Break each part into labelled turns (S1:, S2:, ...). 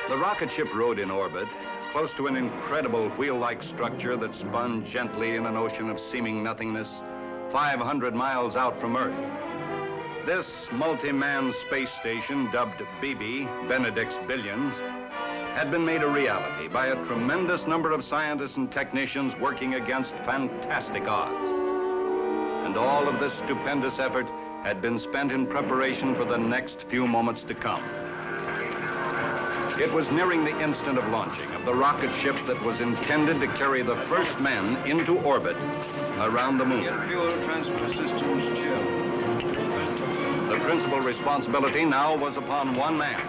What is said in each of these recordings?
S1: The rocket ship rode in orbit, close to an incredible wheel-like structure that spun gently in an ocean of seeming nothingness, 500 miles out from Earth. This multi-man space station, dubbed BB, Benedict's Billions, had been made a reality by a tremendous number of scientists and technicians working against fantastic odds. And all of this stupendous effort had been spent in preparation for the next few moments to come. It was nearing the instant of launching of the rocket ship that was intended to carry the first men into orbit around the moon.
S2: Fuel transfer systems chill.
S1: The principal responsibility now was upon one man.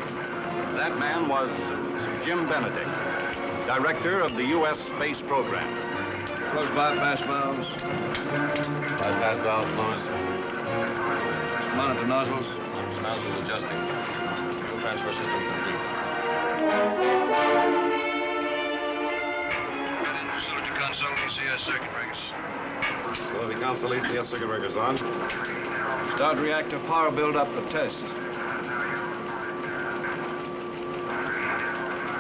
S1: That man was Jim Benedict, director of the U.S. space program.
S2: Close bypass valves.
S3: Bypass valves closed.
S2: Monitor nozzles.
S3: Nozzles adjusting. Fuel transfer system complete.
S2: Get in facility console, ECS circuit breakers.
S3: Facility console, ECS circuit breakers on.
S2: Start reactor power build-up for test.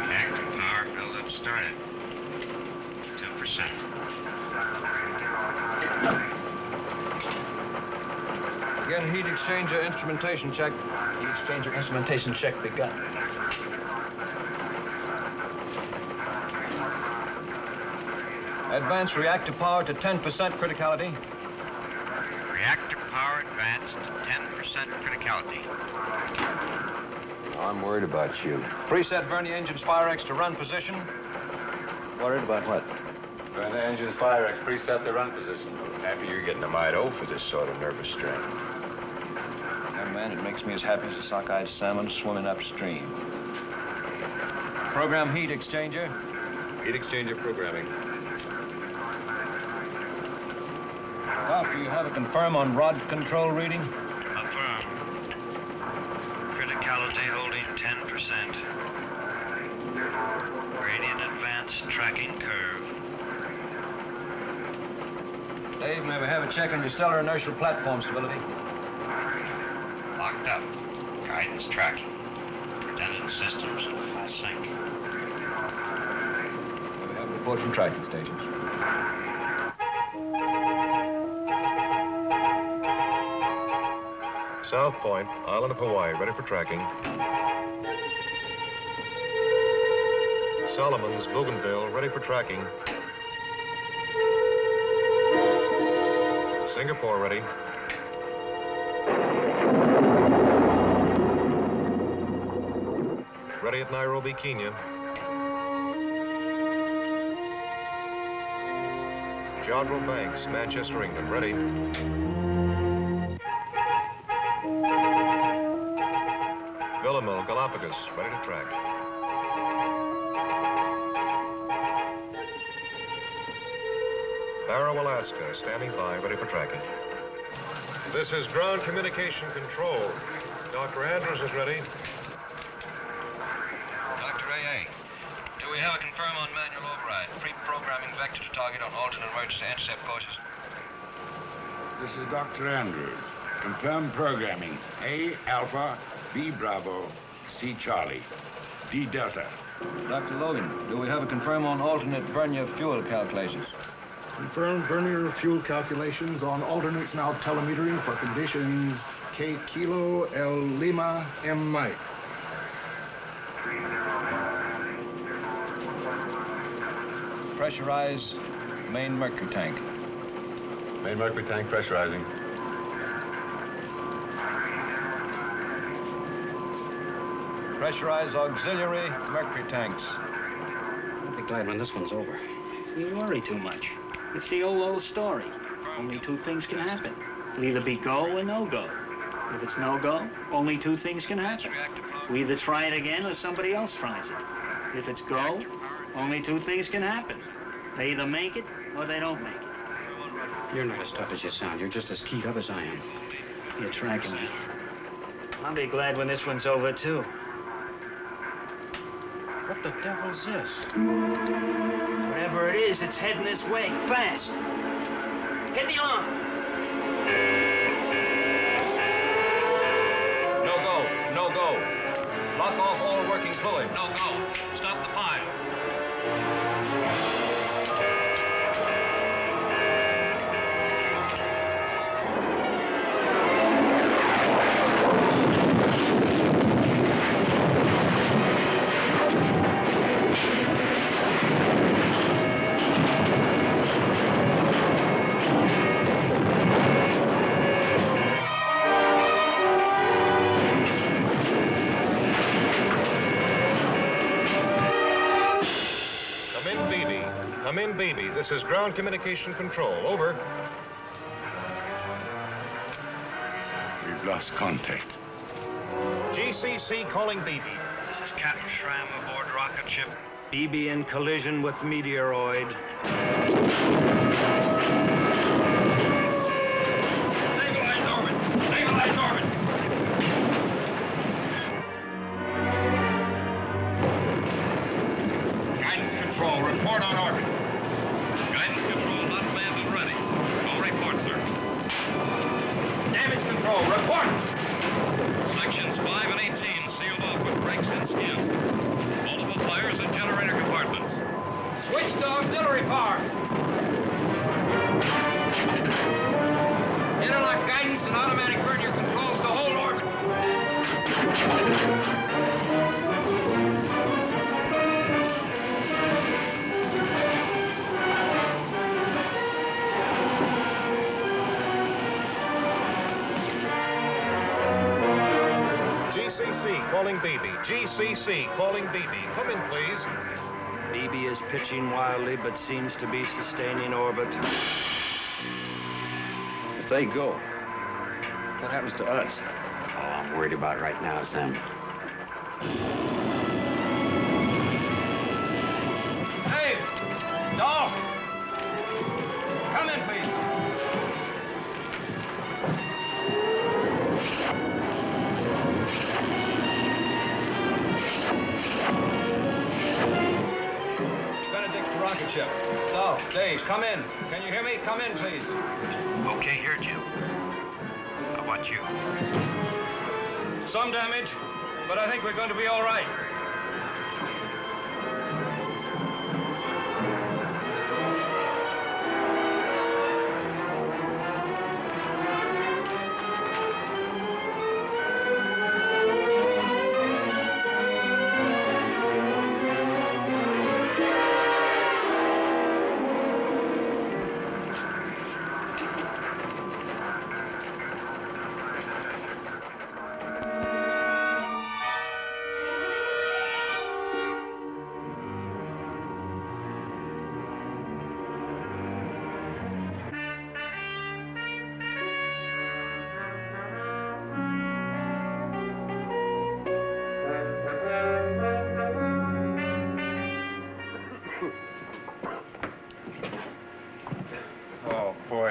S4: Reactor power build-up started. 2%.
S2: Again, heat exchanger instrumentation check.
S5: Heat exchanger instrumentation check begun.
S2: Advance reactor power to 10% criticality.
S4: Reactor power advanced to 10% criticality.
S3: I'm worried about you.
S2: Preset Vernier engines Firex to run position.
S5: Worried about what?
S3: Going to engines Firex, preset the run position. Happy you're getting a mite old for this sort of nervous strain.
S5: Young man, it makes me as happy as a sockeyed salmon swimming upstream.
S2: Program heat exchanger.
S3: Heat exchanger programming.
S2: Doc, do you have a confirm on rod control reading?
S4: Affirm. Criticality holding 10%. Gradient advance tracking curve.
S2: Dave, may we have a check on your stellar inertial platform stability?
S4: Locked up. Guidance tracking. Redundant systems in full sync.
S2: May we have a report from tracking stations?
S3: South Point, island of Hawaii, ready for tracking. Solomon's, Bougainville, ready for tracking. Singapore, ready. Ready at Nairobi, Kenya. Jodrell Banks, Manchester, England, ready. Villamil, Galapagos, ready to track. Barrow, Alaska, standing by, ready for tracking. This is ground communication control. Dr. Andrews is ready.
S2: Dr. AA, do we have a confirm on manual override? Pre-programming vector to target on alternate emergency intercept courses.
S6: This is Dr. Andrews. Confirmed programming. A, Alpha, B, Bravo, C, Charlie, D, Delta.
S2: Dr. Logan, do we have a confirm on alternate Vernier fuel calculations?
S7: Confirmed Vernier fuel calculations on alternates now telemetering for conditions K Kilo, L Lima, M Mike.
S2: Pressurize main mercury tank.
S3: Main mercury tank pressurizing.
S2: Pressurize auxiliary mercury tanks.
S8: I'll be glad when this one's over. You worry too much. It's the old story. Only two things can happen. It'll either be go or no go. If it's no go, only two things can happen. We either try it again or somebody else tries it. If it's go, only two things can happen. They either make it or they don't make it.
S5: You're not as tough as you sound. You're just as keyed up as I am.
S8: You're tracking me. I'll be glad when this one's over, too.
S5: What the devil's this?
S8: Whatever it is, it's heading this way, fast. Get the alarm.
S2: No go. go. No go. Lock off all working fluid.
S4: No go. Stop the pile.
S3: Come in, baby. This is ground communication control. Over.
S6: We've lost contact.
S3: GCC calling BB.
S4: This is Captain Schramm aboard rocket ship.
S5: BB in collision with meteoroid.
S2: Stabilize orbit. Stabilize orbit. Guidance control, report on orbit.
S4: Guidance control not manned and ready. No report, sir.
S2: Damage control, report.
S4: Sections 5 and 18 sealed off with brakes and skin. Multiple fires in generator compartments.
S2: Switch to auxiliary power. Interlock guidance and automatic burn your controls to hold orbit.
S3: GCC calling BB. GCC calling BB. Come in, please.
S5: BB is pitching wildly, but seems to be sustaining orbit. If they go, what happens to us?
S9: All I'm worried about right now is them.
S2: Hey, Dolph. Come in, please. Rocket ship. Dolph, Dave, come in. Can you hear me? Come in, please.
S4: Okay, here, Jim. How about you?
S2: Some damage, but I think we're going to be all right.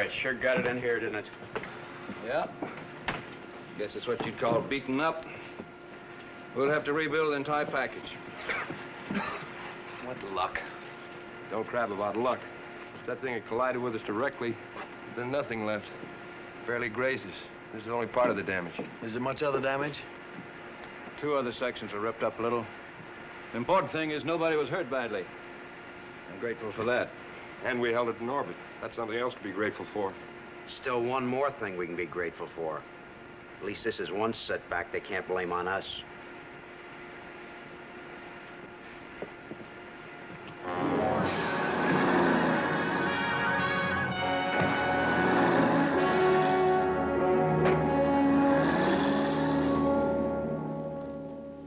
S9: It sure got it in here, didn't it?
S2: Yep. Guess it's what you'd call beaten up. We'll have to rebuild the entire package.
S9: What luck.
S10: Don't crab about luck. If that thing had collided with us directly, then nothing left. Barely grazed us. This is only part of the damage.
S5: Is there much other damage?
S2: 2 other sections are ripped up a little. The important thing is nobody was hurt badly. I'm grateful for that.
S10: And we held it in orbit. That's something else to be grateful for.
S9: Still one more thing we can be grateful for. At least this is one setback they can't blame on us.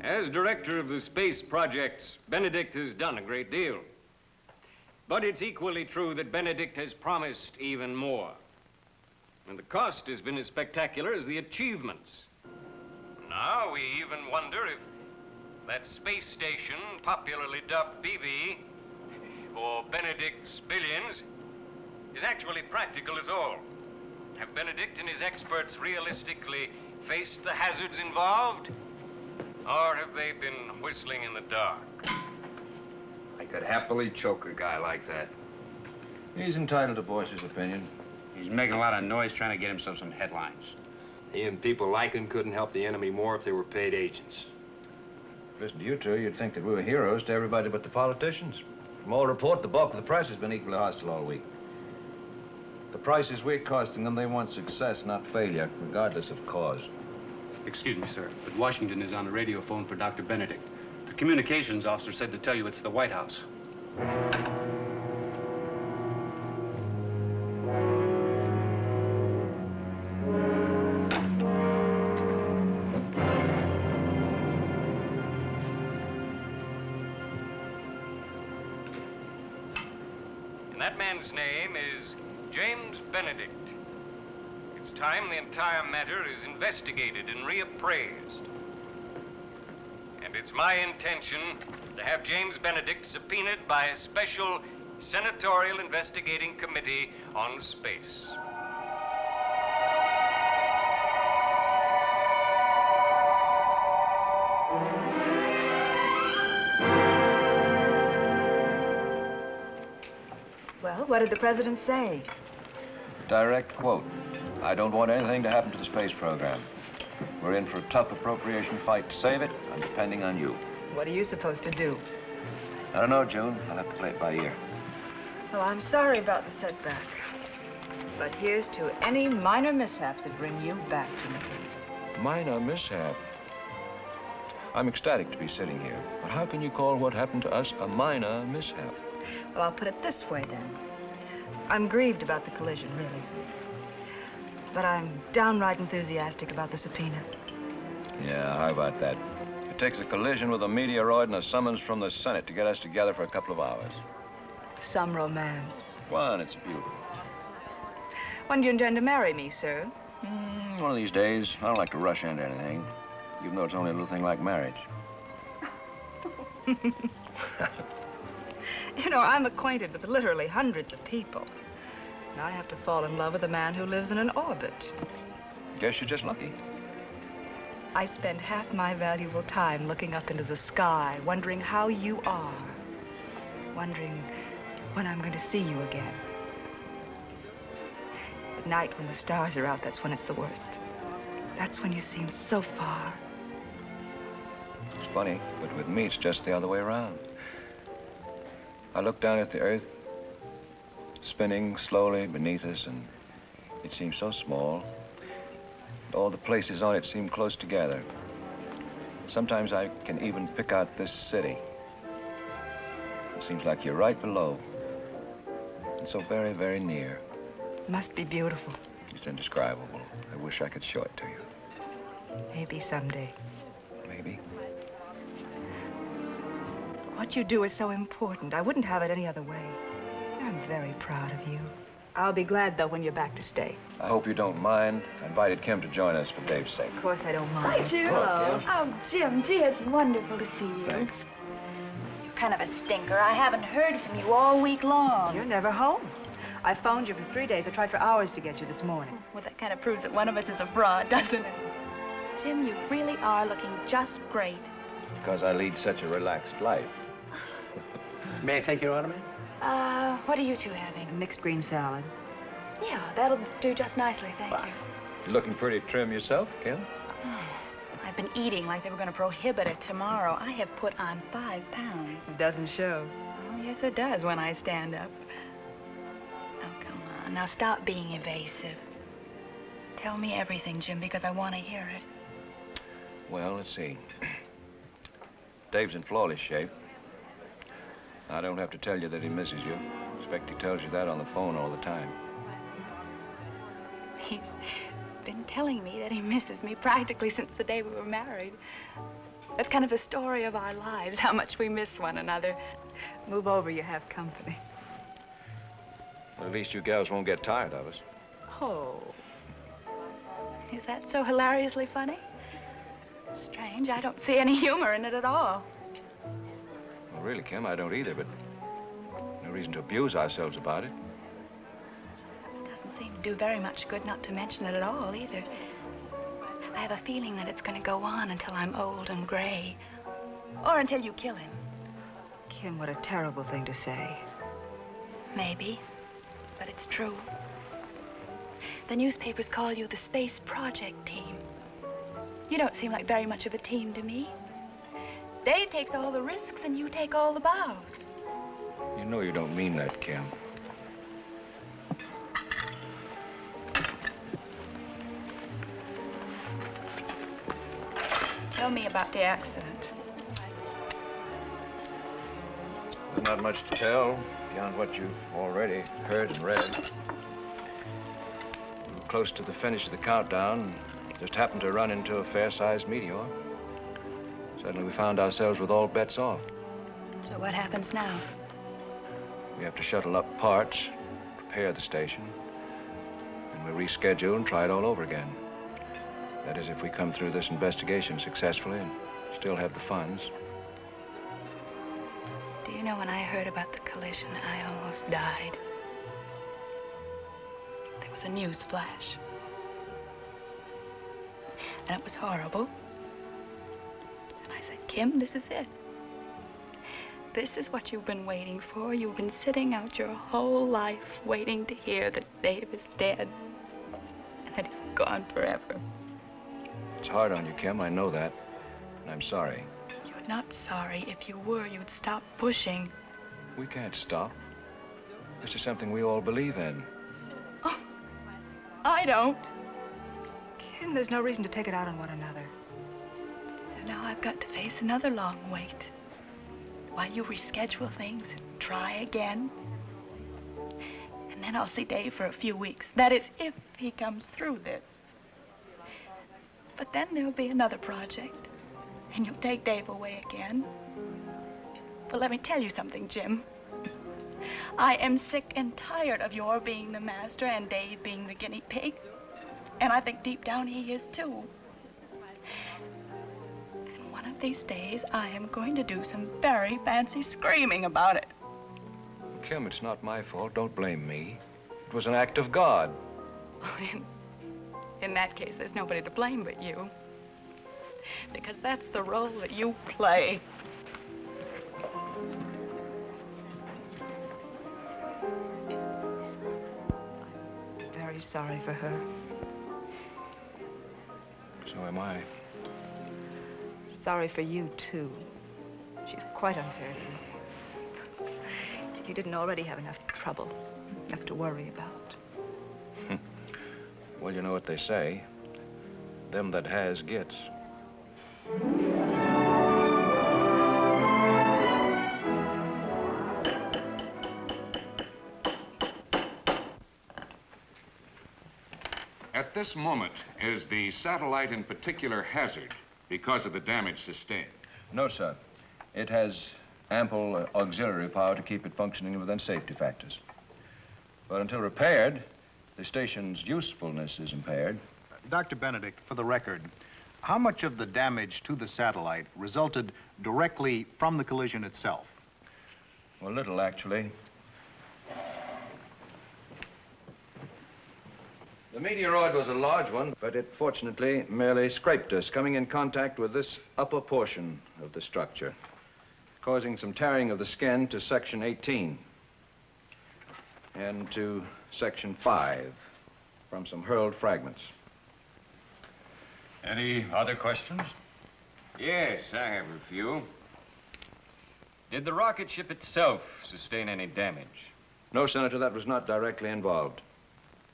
S1: As director of the space projects, Benedict has done a great deal. But it's equally true that Benedict has promised even more. And the cost has been as spectacular as the achievements. Now we even wonder if that space station, popularly dubbed BB, or Benedict's Billions, is actually practical at all. Have Benedict and his experts realistically faced the hazards involved? Or have they been whistling in the dark?
S10: I could happily choke a guy like that.
S5: He's entitled to voice his opinion.
S9: He's making a lot of noise trying to get himself some headlines.
S10: Even people like him couldn't help the enemy more if they were paid agents.
S2: Listen to you two, you'd think that we were heroes to everybody but the politicians. From all report, the bulk of the press has been equally hostile all week. The prices we're costing them, they want success, not failure, regardless of cause.
S11: Excuse me, sir, but Washington is on a radio phone for Dr. Benedict. The communications officer said to tell you it's the White House.
S12: And that man's name is James Benedict. It's time the entire matter is investigated and reappraised. And it's my intention to have James Benedict subpoenaed by a special senatorial investigating committee on space.
S13: Well, what did the president say?
S5: Direct quote. I don't want anything to happen to the space program. We're in for a tough appropriation fight to save it. I'm depending on you.
S13: What are you supposed to do?
S5: I don't know, June. I'll have to play it by ear.
S13: Well, I'm sorry about the setback. But here's to any minor mishaps that bring you back to me.
S5: Minor mishap. I'm ecstatic to be sitting here. But how can you call what happened to us a minor mishap?
S13: Well, I'll put it this way, then. I'm grieved about the collision, really. But I'm downright enthusiastic about the subpoena.
S5: Yeah, how about that? It takes a collision with a meteoroid and a summons from the Senate to get us together for a couple of hours.
S13: Some romance.
S5: One, it's beautiful.
S13: When do you intend to marry me, sir?
S5: One of these days. I don't like to rush into anything, even though it's only a little thing like marriage.
S13: You know, I'm acquainted with literally hundreds of people. And I have to fall in love with a man who lives in an orbit.
S5: Guess you're just lucky.
S13: I spend half my valuable time looking up into the sky, wondering how you are. Wondering when I'm going to see you again. At night, when the stars are out, that's when it's the worst. That's when you seem so far.
S5: It's funny, but with me, it's just the other way around. I look down at the Earth, spinning slowly beneath us, and it seems so small. All the places on it seem close together. Sometimes I can even pick out this city. It seems like you're right below. And so very, very near.
S13: Must be beautiful.
S5: It's indescribable. I wish I could show it to you.
S13: Maybe someday.
S5: Maybe.
S13: What you do is so important. I wouldn't have it any other way. I'm very proud of you. I'll be glad, though, when you're back to stay.
S5: I hope you don't mind. I invited Kim to join us for Dave's sake.
S13: Of course I don't mind.
S14: Hi, Jim.
S5: Hello, Kim.
S14: Oh, Jim, gee, it's wonderful to see you.
S5: Thanks.
S14: You're kind of a stinker. I haven't heard from you all week long.
S13: You're never home. I phoned you for 3 days. I tried for hours to get you this morning.
S14: Well, that kind of proves that one of us is a fraud, doesn't it? Jim, you really are looking just great.
S5: Because I lead such a relaxed life.
S11: May I take your order, ma'am?
S14: What are you two having?
S13: A mixed green salad.
S14: Yeah, that'll do just nicely, thank you.
S5: You're looking pretty trim yourself, Kim.
S14: I've been eating like they were going to prohibit it tomorrow. I have put on 5 pounds.
S13: It doesn't show.
S14: Oh, yes, it does when I stand up. Oh, come on. Now, stop being evasive. Tell me everything, Jim, because I want to hear it.
S5: Well, let's see. Dave's in flawless shape. I don't have to tell you that he misses you. I expect he tells you that on the phone all the time.
S14: He's been telling me that he misses me practically since the day we were married. That's kind of the story of our lives, how much we miss one another.
S13: Move over, you have company.
S5: Well, at least you gals won't get tired of us.
S14: Oh. Is that so hilariously funny? Strange, I don't see any humor in it at all.
S5: Well, really, Kim, I don't either, but no reason to abuse ourselves about it.
S14: Doesn't seem to do very much good not to mention it at all, either. I have a feeling that it's going to go on until I'm old and gray. Or until you kill him.
S13: Kim, what a terrible thing to say.
S14: Maybe, but it's true. The newspapers call you the Space Project Team. You don't seem like very much of a team to me. Dave takes all the risks and you take all the bows.
S5: You know you don't mean that, Kim.
S14: Tell me about the accident.
S5: There's not much to tell beyond what you've already heard and read. We were close to the finish of the countdown, just happened to run into a fair-sized meteor. Suddenly we found ourselves with all bets off.
S14: So what happens now?
S5: We have to shuttle up parts, prepare the station, and we reschedule and try it all over again. That is, if we come through this investigation successfully and still have the funds.
S14: Do you know, when I heard about the collision, I almost died. There was a news flash. And it was horrible. And I said, Kim, this is it. This is what you've been waiting for. You've been sitting out your whole life waiting to hear that Dave is dead. And that he's gone forever.
S5: It's hard on you, Kim, I know that. And I'm sorry.
S14: You're not sorry. If you were, you'd stop pushing.
S5: We can't stop. This is something we all believe in.
S14: Oh, I don't.
S13: Kim, there's no reason to take it out on one another.
S14: So now I've got to face another long wait. While you reschedule things and try again. And then I'll see Dave for a few weeks. That is, if he comes through this. But then there'll be another project, and you'll take Dave away again. But let me tell you something, Jim. I am sick and tired of your being the master and Dave being the guinea pig. And I think deep down he is too. And one of these days, I am going to do some very fancy screaming about it.
S5: Kim, it's not my fault. Don't blame me. It was an act of God.
S14: In that case, there's nobody to blame but you. Because that's the role that you play.
S13: I'm very sorry for her.
S5: So am I.
S13: Sorry for you, too. She's quite unfair to you. If you didn't already have enough trouble, enough to worry about.
S5: Well, you know what they say. Them that has gets.
S6: At this moment, is the satellite in particular hazard because of the damage sustained?
S5: No, sir. It has ample auxiliary power to keep it functioning within safety factors. But until repaired, the station's usefulness is impaired.
S15: Dr. Benedict, for the record, how much of the damage to the satellite resulted directly from the collision itself?
S5: Well, little, actually. The meteoroid was a large one, but it fortunately merely scraped us, coming in contact with this upper portion of the structure, causing some tearing of the skin to section 18 and to section 5 from some hurled fragments.
S6: Any other questions?
S12: Yes, I have a few. Did the rocket ship itself sustain any damage?
S5: No, Senator, that was not directly involved.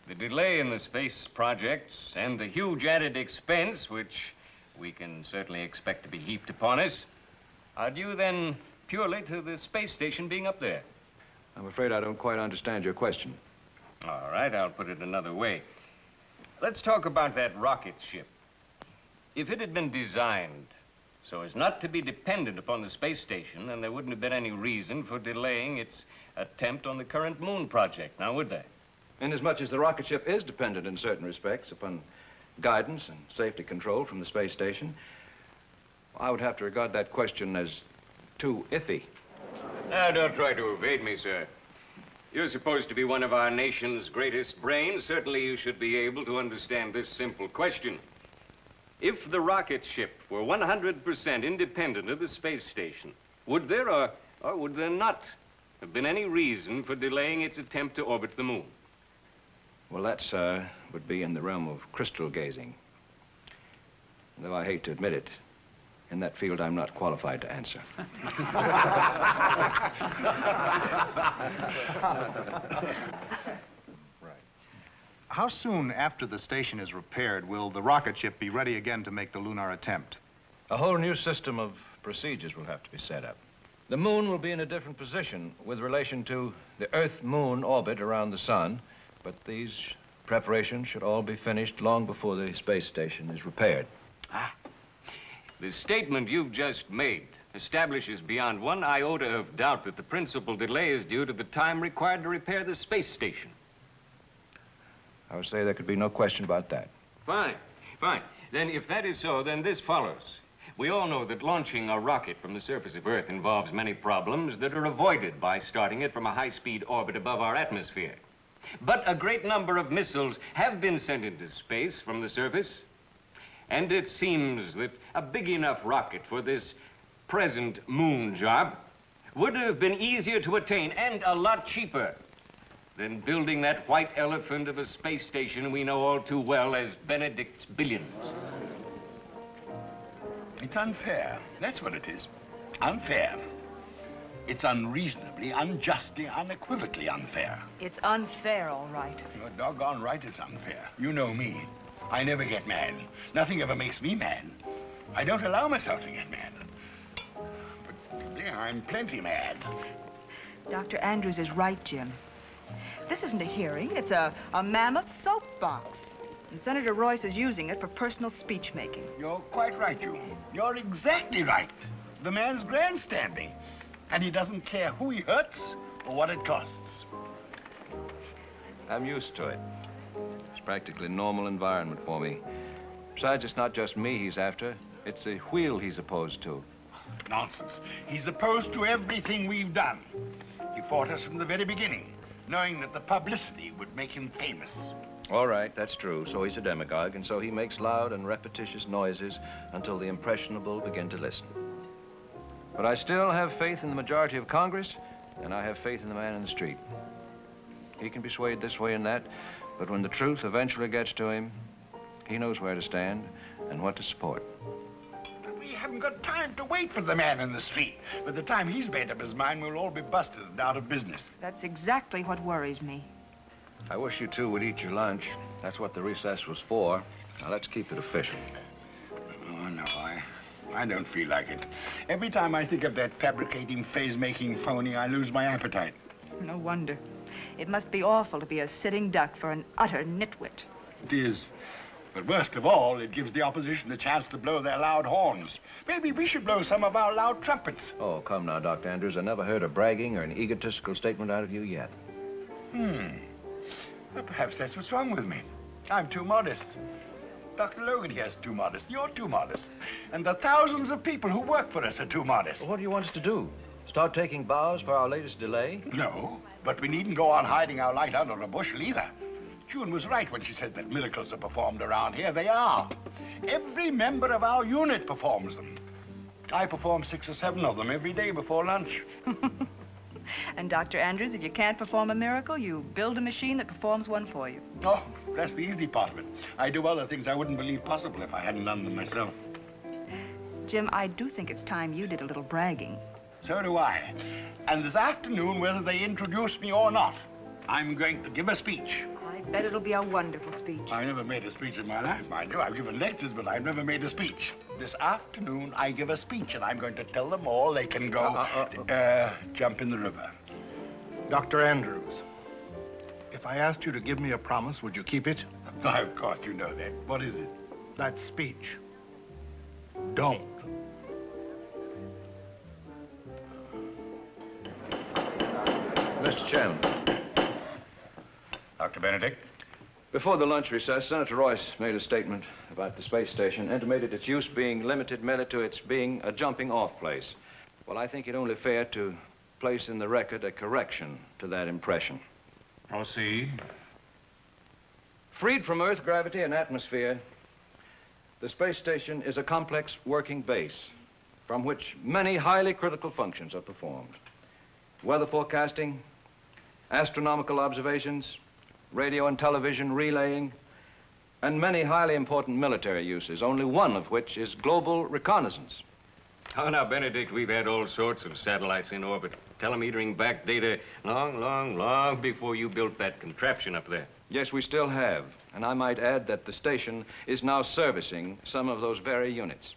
S12: The delay in the space projects and the huge added expense, which we can certainly expect to be heaped upon us, are due then purely to the space station being up there.
S5: I'm afraid I don't quite understand your question.
S12: All right, I'll put it another way. Let's talk about that rocket ship. If it had been designed so as not to be dependent upon the space station, then there wouldn't have been any reason for delaying its attempt on the current moon project, now would there?
S5: Inasmuch as the rocket ship is dependent in certain respects upon guidance and safety control from the space station, I would have to regard that question as too iffy.
S12: Now, don't try to evade me, sir. You're supposed to be one of our nation's greatest brains. Certainly you should be able to understand this simple question. If the rocket ship were 100% independent of the space station, would there or would there not have been any reason for delaying its attempt to orbit the moon?
S5: Well, that's would be in the realm of crystal gazing. Though I hate to admit it, in that field I'm not qualified to answer.
S15: How soon after the station is repaired will the rocket ship be ready again to make the lunar attempt?
S5: A whole new system of procedures will have to be set up. The moon will be in a different position with relation to the Earth-Moon orbit around the sun, but these preparations should all be finished long before the space station is repaired.
S12: The statement you've just made establishes beyond one iota of doubt that the principal delay is due to the time required to repair the space station.
S5: I would say there could be no question about that.
S12: Fine, fine. Then if that is so, then this follows. We all know that launching a rocket from the surface of Earth involves many problems that are avoided by starting it from a high-speed orbit above our atmosphere. But a great number of missiles have been sent into space from the surface, and it seems that a big enough rocket for this present moon job would have been easier to attain and a lot cheaper than building that white elephant of a space station we know all too well as Benedict's billions.
S6: It's unfair. That's what it is. Unfair. It's unreasonably, unjustly, unequivocally unfair.
S13: It's unfair, all right.
S6: You're doggone right it's unfair. You know me. I never get mad. Nothing ever makes me mad. I don't allow myself to get mad. But today I'm plenty mad.
S13: Dr. Andrews is right, Jim. This isn't a hearing. It's a mammoth soapbox. And Senator Royce is using it for personal speech-making.
S6: You're quite right, you. You're exactly right. The man's grandstanding. And he doesn't care who he hurts or what it costs.
S5: I'm used to it. It's practically a normal environment for me. Besides, it's not just me he's after. It's the wheel he's opposed to.
S6: Nonsense. He's opposed to everything we've done. He fought us from the very beginning, knowing that the publicity would make him famous.
S5: All right, that's true. So he's a demagogue, and so he makes loud and repetitious noises until the impressionable begin to listen. But I still have faith in the majority of Congress, and I have faith in the man in the street. He can be swayed this way and that, but when the truth eventually gets to him, he knows where to stand and what to support.
S6: But we haven't got time to wait for the man in the street. By the time he's made up his mind, we'll all be busted and out of business.
S13: That's exactly what worries me.
S5: I wish you two would eat your lunch. That's what the recess was for. Now, let's keep it official.
S6: Oh, no, I don't feel like it. Every time I think of that fabricating, phase-making phony, I lose my appetite.
S13: No wonder. It must be awful to be a sitting duck for an utter nitwit.
S6: It is. But worst of all, it gives the opposition a chance to blow their loud horns. Maybe we should blow some of our loud trumpets.
S5: Oh, come now, Dr. Andrews. I never heard a bragging or an egotistical statement out of you yet.
S6: Well, perhaps that's what's wrong with me. I'm too modest. Dr. Logan here's too modest. You're too modest. And the thousands of people who work for us are too modest.
S5: Well, what do you want us to do? Start taking bows for our latest delay?
S6: No, but we needn't go on hiding our light under a bushel either. June was right when she said that miracles are performed around here. They are. Every member of our unit performs them. I perform 6 or 7 of them every day before lunch.
S13: And Dr. Andrews, if you can't perform a miracle, you build a machine that performs one for you.
S6: Oh, that's the easy part of it. I do other things I wouldn't believe possible if I hadn't done them myself.
S13: Jim, I do think it's time you did a little bragging.
S6: So do I. And this afternoon, whether they introduce me or not, I'm going to give a speech.
S13: I bet it'll be a wonderful speech.
S6: I never made a speech in my life, mind you. I've given lectures, but I've never made a speech. This afternoon, I give a speech, and I'm going to tell them all they can go, jump in the river.
S7: Dr. Andrews, if I asked you to give me a promise, would you keep it?
S6: Why, of course you know that. What is it?
S7: That speech. Don't.
S5: Mr. Chairman.
S6: Dr. Benedict?
S5: Before the lunch recess, Senator Royce made a statement about the space station, intimated its use being limited merely to its being a jumping-off place. Well, I think it only fair to place in the record a correction to that impression.
S6: Proceed.
S5: Freed from Earth gravity and atmosphere, the space station is a complex working base from which many highly critical functions are performed. Weather forecasting, astronomical observations, radio and television relaying, and many highly important military uses, only one of which is global reconnaissance.
S16: Oh, now, Benedict, we've had all sorts of satellites in orbit, telemetering back data long before you built that contraption up there.
S5: Yes, we still have. And I might add that the station is now servicing some of those very units.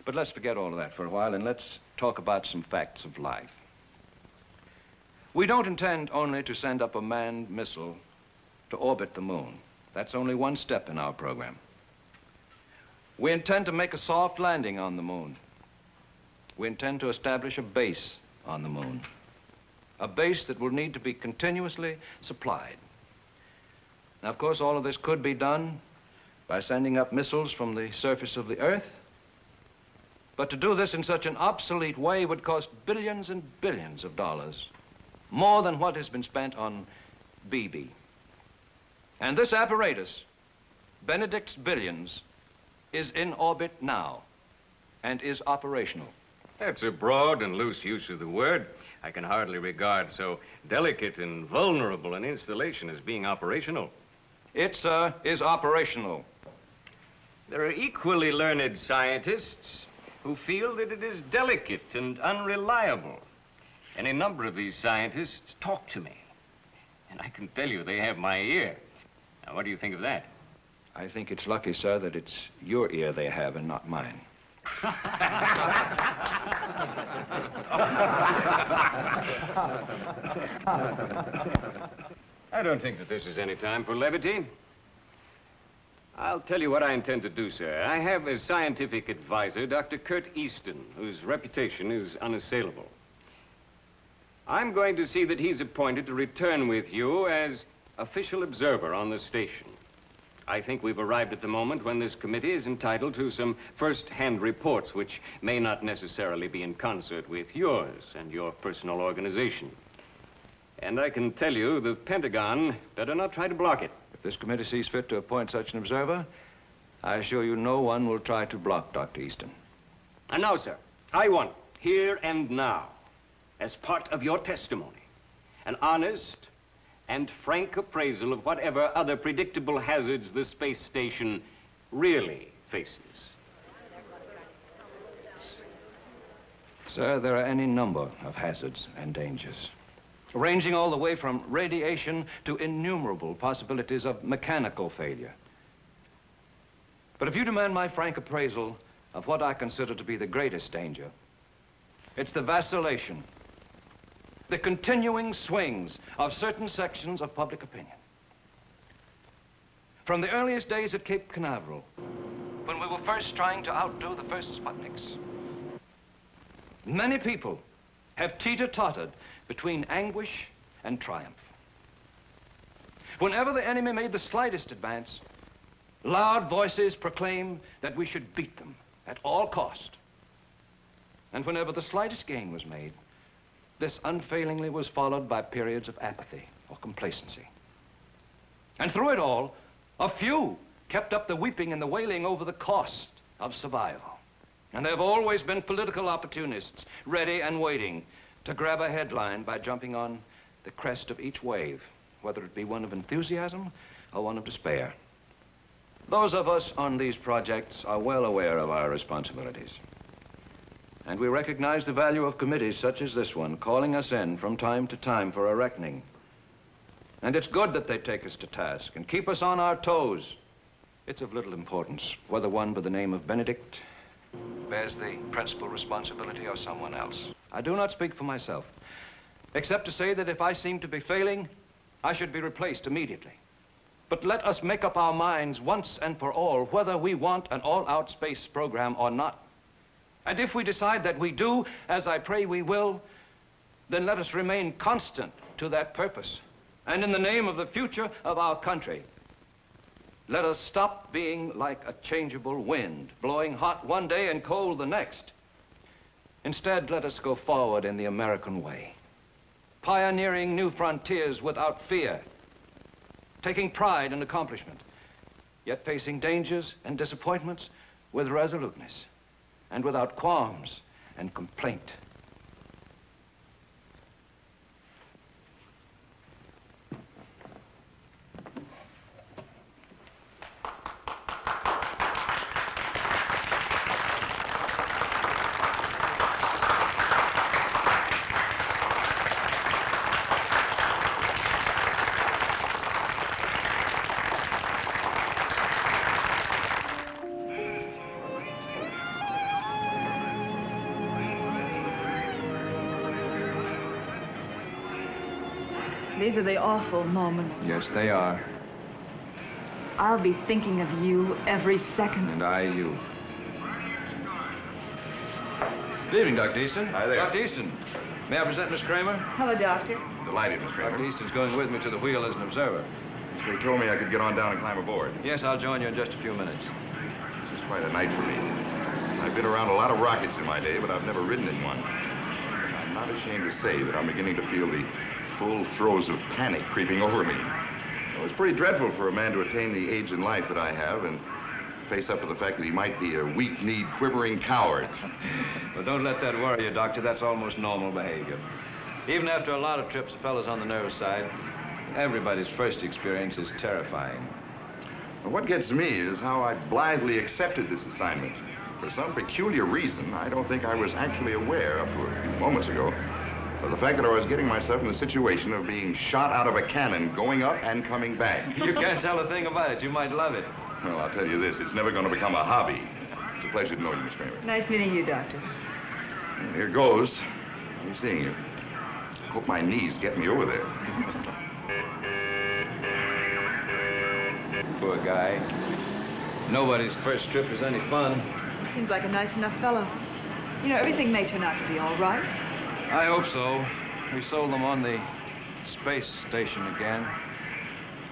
S5: But let's forget all of that for a while and let's talk about some facts of life. We don't intend only to send up a manned missile to orbit the moon. That's only one step in our program. We intend to make a soft landing on the moon. We intend to establish a base on the moon. A base that will need to be continuously supplied. Now, of course, all of this could be done by sending up missiles from the surface of the Earth. But to do this in such an obsolete way would cost billions and billions of dollars, more than what has been spent on BB. And this apparatus, Benedict's billions, is in orbit now and is operational.
S16: That's a broad and loose use of the word. I can hardly regard so delicate and vulnerable an installation as being operational.
S5: It, sir, is operational.
S16: There are equally learned scientists who feel that it is delicate and unreliable. Any number of these scientists talk to me. And I can tell you they have my ear. Now, what do you think of that?
S5: I think it's lucky, sir, that it's your ear they have and not mine.
S16: I don't think that this is any time for levity. I'll tell you what I intend to do, sir. I have as scientific advisor Dr. Kurt Easton, whose reputation is unassailable. I'm going to see that he's appointed to return with you as official observer on the station. I think we've arrived at the moment when this committee is entitled to some first-hand reports, which may not necessarily be in concert with yours and your personal organization. And I can tell you the Pentagon better not try to block it.
S5: If this committee sees fit to appoint such an observer, I assure you no one will try to block Dr. Easton.
S16: And now, sir, I want, here and now, as part of your testimony, an honest and frank appraisal of whatever other predictable hazards the space station really faces.
S5: Sir, there are any number of hazards and dangers, ranging all the way from radiation to innumerable possibilities of mechanical failure. But if you demand my frank appraisal of what I consider to be the greatest danger, it's the vacillation, the continuing swings of certain sections of public opinion. From the earliest days at Cape Canaveral, when we were first trying to outdo the first Sputniks, many people have teeter-tottered between anguish and triumph. Whenever the enemy made the slightest advance, loud voices proclaimed that we should beat them at all cost. And whenever the slightest gain was made, this unfailingly was followed by periods of apathy or complacency. And through it all, a few kept up the weeping and the wailing over the cost of survival. And there have always been political opportunists ready and waiting to grab a headline by jumping on the crest of each wave, whether it be one of enthusiasm or one of despair. Those of us on these projects are well aware of our responsibilities. And we recognize the value of committees such as this one, calling us in from time to time for a reckoning. And it's good that they take us to task and keep us on our toes. It's of little importance whether one by the name of Benedict bears the principal responsibility or someone else. I do not speak for myself, except to say that if I seem to be failing, I should be replaced immediately. But let us make up our minds once and for all whether we want an all-out space program or not. And if we decide that we do, as I pray we will, then let us remain constant to that purpose. And in the name of the future of our country, let us stop being like a changeable wind, blowing hot one day and cold the next. Instead, let us go forward in the American way, pioneering new frontiers without fear, taking pride in accomplishment, yet facing dangers and disappointments with resoluteness and without qualms and complaint.
S13: These are the awful moments.
S2: Yes, they are.
S13: I'll be thinking of you every second.
S2: And I, you. Good evening, Dr. Easton.
S17: Hi there.
S2: Dr. Easton, may I present Miss Kramer?
S13: Hello, Doctor.
S17: Delighted, Miss Kramer.
S2: Dr. Easton's going with me to the wheel as an observer.
S17: So he told me I could get on down and climb aboard.
S2: Yes, I'll join you in just a few minutes.
S17: This is quite a night for me. I've been around a lot of rockets in my day, but I've never ridden in one. I'm not ashamed to say that I'm beginning to feel the full throes of panic creeping over me. It was pretty dreadful for a man to attain the age in life that I have and face up to the fact that he might be a weak-kneed, quivering coward.
S2: Well, don't let that worry you, Doctor. That's almost normal behavior. Even after a lot of trips, the fellow's on the nervous side. Everybody's first experience is terrifying.
S17: Well, what gets me is how I blithely accepted this assignment. For some peculiar reason, I don't think I was actually aware up to a few moments ago of the fact that I was getting myself in the situation of being shot out of a cannon going up and coming back.
S2: You can't tell a thing about it. You might love it.
S17: Well, I'll tell you this, it's never going to become a hobby. It's a pleasure to know you, Miss Kramer.
S13: Nice meeting you, Doctor.
S17: And here goes. I'm seeing you. Hope my knees get me over there.
S2: Poor guy. Nobody's first trip is any fun.
S13: Seems like a nice enough fellow. You know, everything may turn out to be all right.
S2: I hope so. We sold them on the space station again.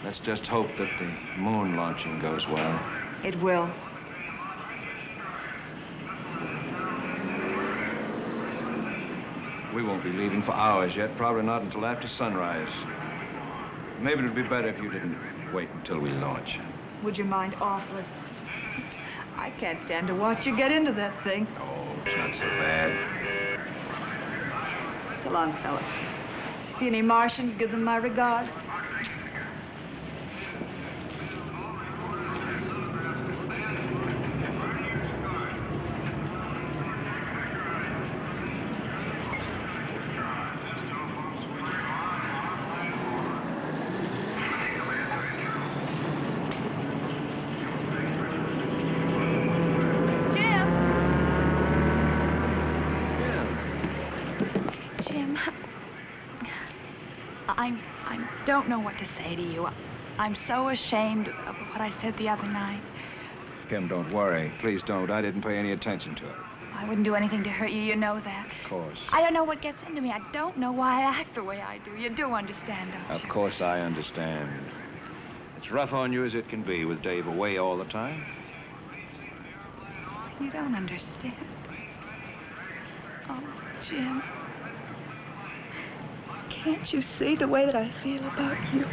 S2: Let's just hope that the moon launching goes well.
S13: It will.
S2: We won't be leaving for hours yet, probably not until after sunrise. Maybe it'd be better if you didn't wait until we launch.
S13: Would you mind awfully? I can't stand to watch you get into that thing.
S2: Oh, it's not so bad.
S13: So long, fella. See any Martians? Give them my regards.
S14: I don't know what to say to you. I'm so ashamed of what I said the other night.
S2: Kim, don't worry. Please don't. I didn't pay any attention to it.
S14: I wouldn't do anything to hurt you, you know that.
S2: Of course.
S14: I don't know what gets into me. I don't know why I act the way I do. You do understand, don't you?
S2: Of course I understand. It's rough on you as it can be with Dave away all the time.
S14: You don't understand. Oh, Jim. Can't you see the way that I feel about you?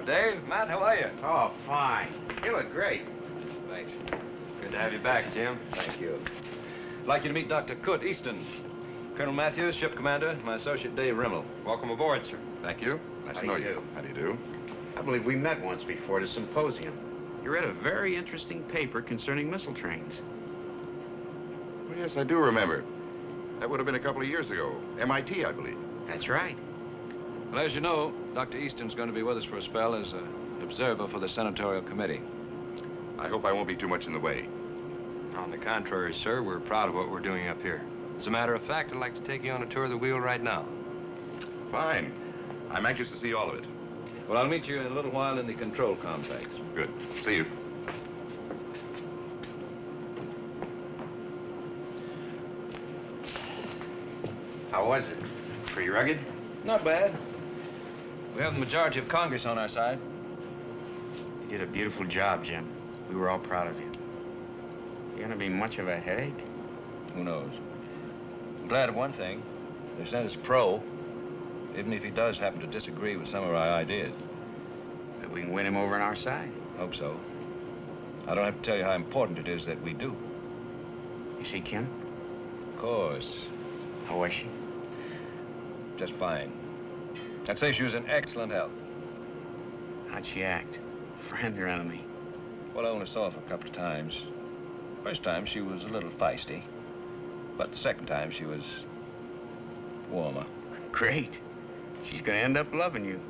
S2: Dave. Matt, how are you?
S9: Oh, fine. You look great.
S2: Thanks. Good to have you back, Jim. Thank you. I'd like you to meet Dr. Kurt Easton. Colonel Matthews, ship commander, my associate Dave Rimmel.
S3: Welcome aboard, sir.
S17: Thank you. Nice to know you. How do you do?
S9: I believe we met once before at a symposium. You read a very interesting paper concerning missile trains.
S17: Well, yes, I do remember. That would have been a couple of years ago. MIT, I believe.
S9: That's right.
S2: Well, as you know, Dr. Easton's going to be with us for a spell as an observer for the senatorial committee.
S17: I hope I won't be too much in the way.
S10: On the contrary, sir, we're proud of what we're doing up here. As a matter of fact, I'd like to take you on a tour of the wheel right now.
S17: Fine. I'm anxious to see all of it.
S2: Well, I'll meet you in a little while in the control complex.
S17: Good. See you.
S9: How was it? Pretty rugged?
S2: Not bad. We have the majority of Congress on our side.
S9: You did a beautiful job, Jim. We were all proud of you. You gonna be much of a headache?
S2: Who knows? I'm glad of one thing. They sent us a pro, even if he does happen to disagree with some of our ideas.
S9: Maybe we can win him over on our side.
S2: Hope so. I don't have to tell you how important it is that we do.
S9: You see Kim?
S2: Of course.
S9: How was she?
S2: Just fine. I'd say she was in excellent health.
S9: How'd she act? Friend or enemy?
S2: Well, I only saw her a couple of times. First time, she was a little feisty. But the second time, she was warmer.
S9: Great. She's gonna end up loving you.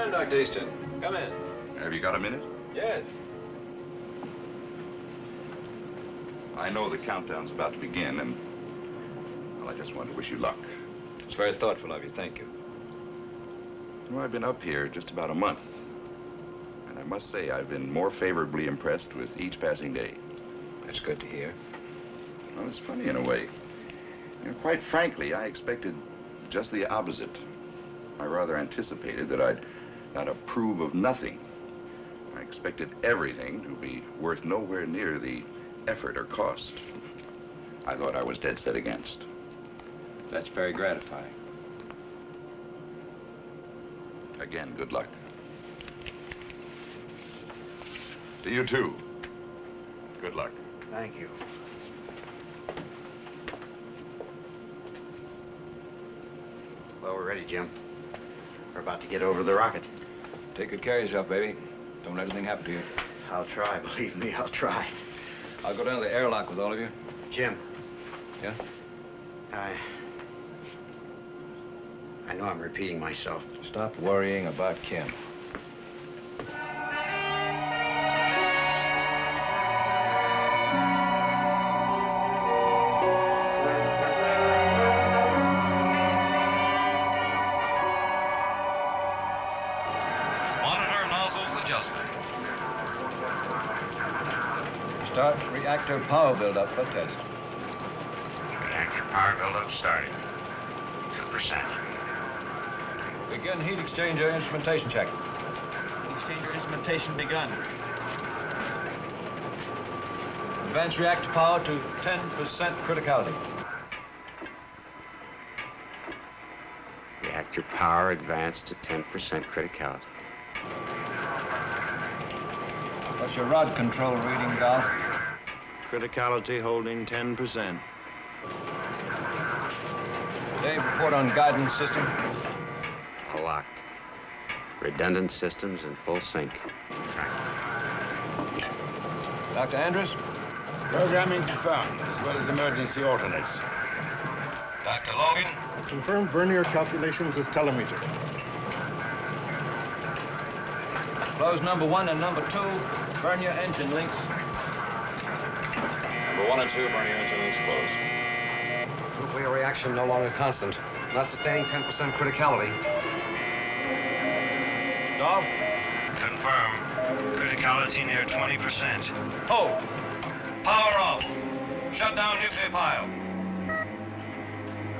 S2: Dr. Easton, come in.
S17: Have you got a minute?
S2: Yes.
S17: I know the countdown's about to begin, and, well, I just wanted to wish you luck.
S2: It's very thoughtful of you. Thank you.
S17: Well, I've been up here just about a month, and I must say I've been more favorably impressed with each passing day.
S2: That's good to hear.
S17: Well, it's funny in a way. You know, quite frankly, I expected just the opposite. I rather anticipated that I'd not approve of nothing. I expected everything to be worth nowhere near the effort or cost I thought I was dead set against.
S2: That's very gratifying.
S17: Again, good luck. To you, too. Good luck.
S9: Thank you. Well, we're ready, Jim. We're about to get over the rocket.
S2: Take good care of yourself, baby. Don't let anything happen to you.
S9: I'll try, believe me, I'll try.
S2: I'll go down to the airlock with all of you.
S9: Jim.
S2: Yeah?
S9: I know I'm repeating myself.
S2: Stop worrying about Kim. Start reactor power buildup for test.
S9: Reactor power buildup started. 2%.
S2: Begin heat exchanger instrumentation check.
S8: Exchanger instrumentation begun.
S2: Advance reactor power to 10% criticality.
S9: Reactor power advanced to 10% criticality.
S2: What's your rod control reading, Gal?
S18: Criticality holding 10%.
S2: Dave, report on guidance system.
S9: Locked. Redundant systems in full sync.
S2: Dr. Andrews?
S6: Programming confirmed, as well as emergency alternates.
S2: Dr. Logan?
S7: Confirmed vernier calculations as telemeter.
S2: Close number 1 and number 2, vernier engine links.
S17: Number 1 and 2, vernier engine links closed.
S19: Nuclear reaction no longer constant. Not sustaining 10% criticality.
S18: Dolph?
S20: Confirm. Criticality near 20%.
S4: Oh! Power off. Shut down nuclear pile.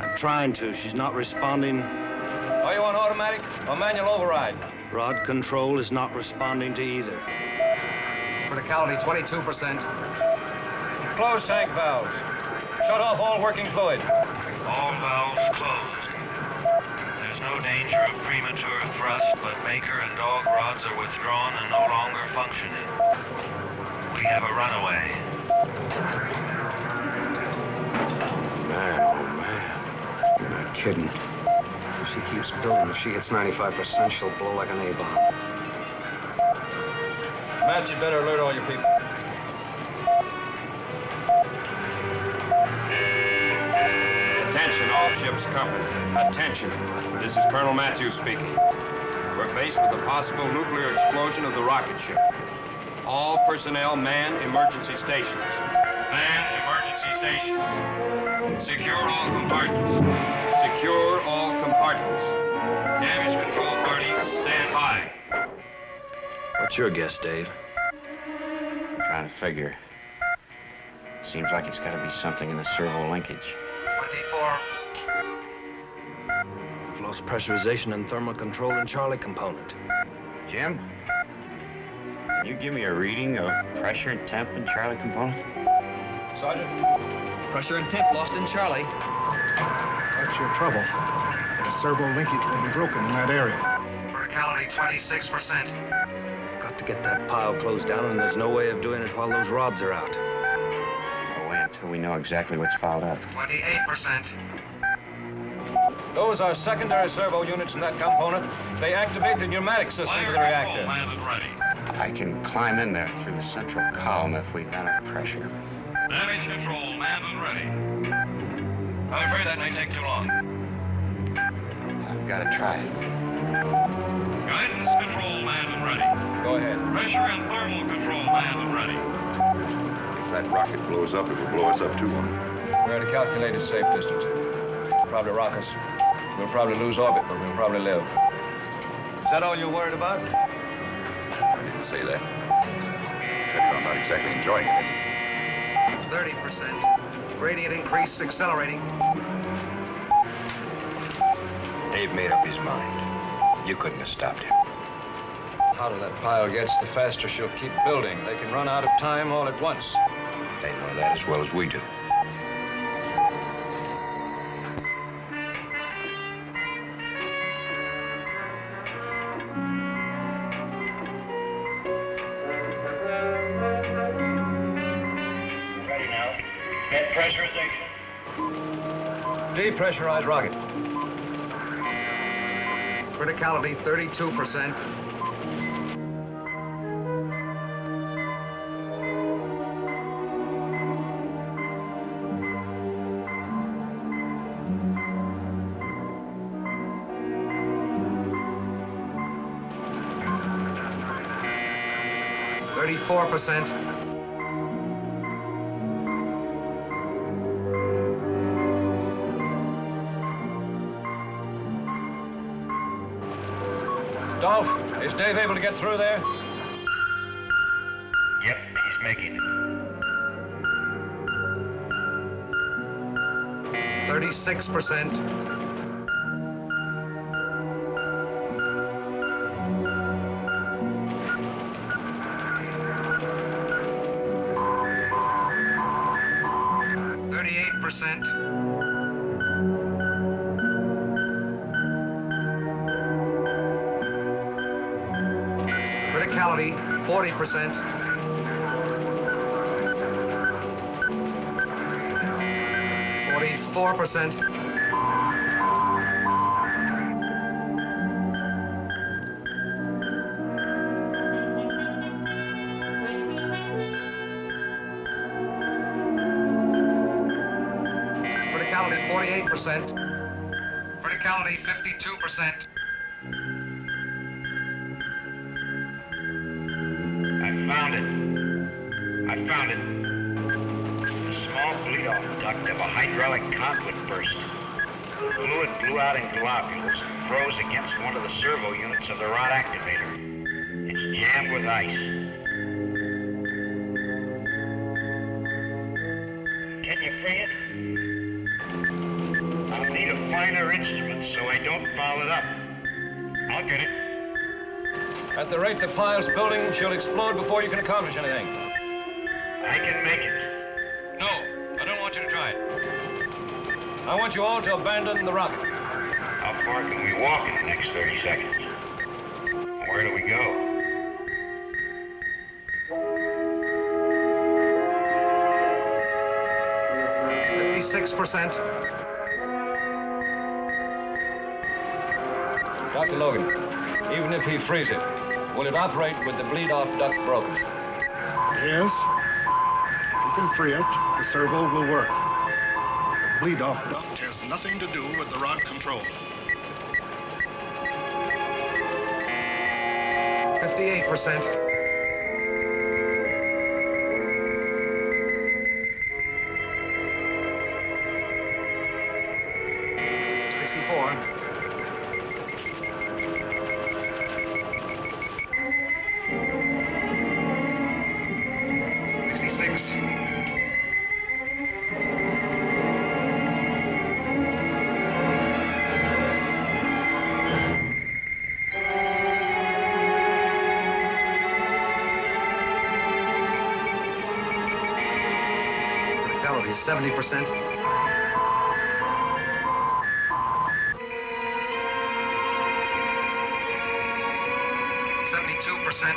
S18: I'm trying to. She's not responding.
S10: Are you on automatic or manual override?
S18: Rod control is not responding to either.
S19: Criticality 22%.
S10: Close tank valves. Shut off all working fluid.
S20: All valves closed. There's no danger of premature thrust, but maker and dog rods are withdrawn and no longer functioning. We have a runaway.
S19: Man, oh man. You're not kidding. If she keeps building, if she hits 95%, she'll blow like an A-bomb.
S10: Matt, you better alert all your people.
S3: Attention, all ships company. Attention. This is Colonel Matthews speaking. We're faced with a possible nuclear explosion of the rocket ship. All personnel man emergency stations.
S4: Man emergency stations. Secure all compartments.
S3: Secure all compartments.
S4: Damage control parties, stand by.
S18: What's your guess, Dave?
S9: I'm trying to figure. Seems like it's got to be something in the servo linkage.
S19: 24.
S18: We've lost pressurization and thermal control in Charlie component.
S9: Jim? Can you give me a reading of pressure and temp in Charlie component?
S10: Sergeant? Pressure and temp lost in Charlie.
S7: That's your trouble. The servo linkage will be broken in that area.
S19: Criticality 26%.
S18: Got to get that pile closed down, and there's no way of doing it while those rods are out.
S9: I'll wait until we know exactly what's fouled up.
S19: 28%.
S10: Those are secondary servo units in that component. They activate the pneumatic system of the reactor.
S9: I can climb in there through the central column if we've got enough pressure.
S4: Damage control, manned and ready. I'm afraid that may take too long.
S9: I've got to try it.
S4: Guidance control, manned and ready.
S10: Go ahead.
S4: Pressure and thermal control, manned and ready.
S17: If that rocket blows up, it will blow us up too.
S10: We're at a calculated safe distance. It'll probably rock us. We'll probably lose orbit, but we'll probably live. Is that all you're worried about?
S17: I didn't say that. I said I'm not exactly enjoying it.
S19: 30%. Gradient increase accelerating.
S5: Dave made up his mind. You couldn't have stopped him.
S10: The hotter that pile gets, the faster she'll keep building. They can run out of time all at once.
S5: They know that as well as we do.
S20: Ready now. Get pressurization.
S10: Depressurized rocket.
S19: Criticality 32%. %.
S10: Dolph, is Dave able to get through there?
S20: Yep, he's making it.
S19: 36%. Criticality 40%. 44%. Criticality 48%. Criticality 52%.
S20: I found it. small bleed-off duct of a hydraulic conduit burst. Fluid blew out in globules, froze against one of the servo units of the rod activator. It's jammed with ice. Can you free it? I'll need a finer instrument so I don't foul it up. I'll get it.
S2: At the rate the pile's building, she'll explode before you can accomplish anything.
S20: I can make it.
S3: No, I don't want you to try it.
S2: I want you all to abandon the rocket.
S20: How far can we walk in the next 30 seconds? Where do we go?
S19: %.
S2: Dr. Logan, even if he frees it, will it operate with the bleed-off duct broken?
S7: Yes. If you can free it, the servo will work. The bleed-off duct has nothing to do with the rod control.
S19: 58%. 70%. 72%.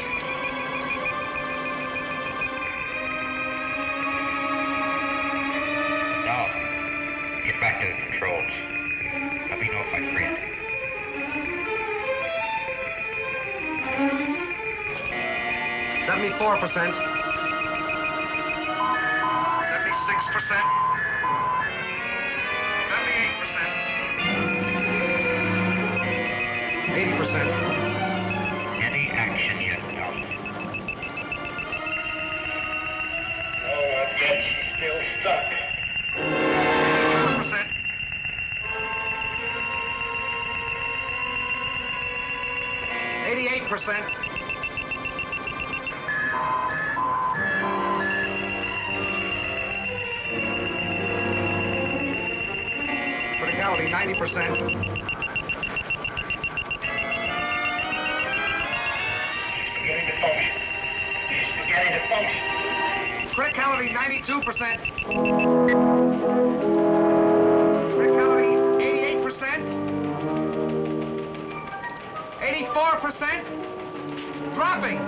S20: Now, get back to the controls. Let me know if I free it.
S19: 74%. 76%. 78%. 80%.
S20: Any action yet, Nelson? No, not yet. She's still stuck.
S19: 1%. 88%. Criticality 90%.
S20: Beginning to function. She's beginning to function.
S19: Criticality 92%. Criticality 88%. 84%. Dropping.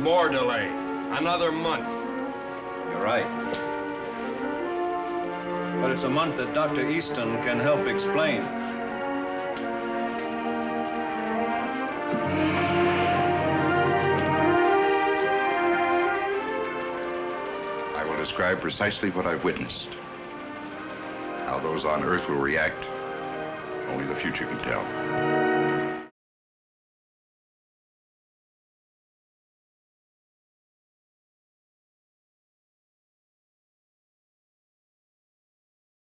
S3: More delay. Another month.
S2: You're right. But it's a month that Dr. Easton can help explain.
S17: I will describe precisely what I've witnessed. How those on Earth will react, only the future can tell.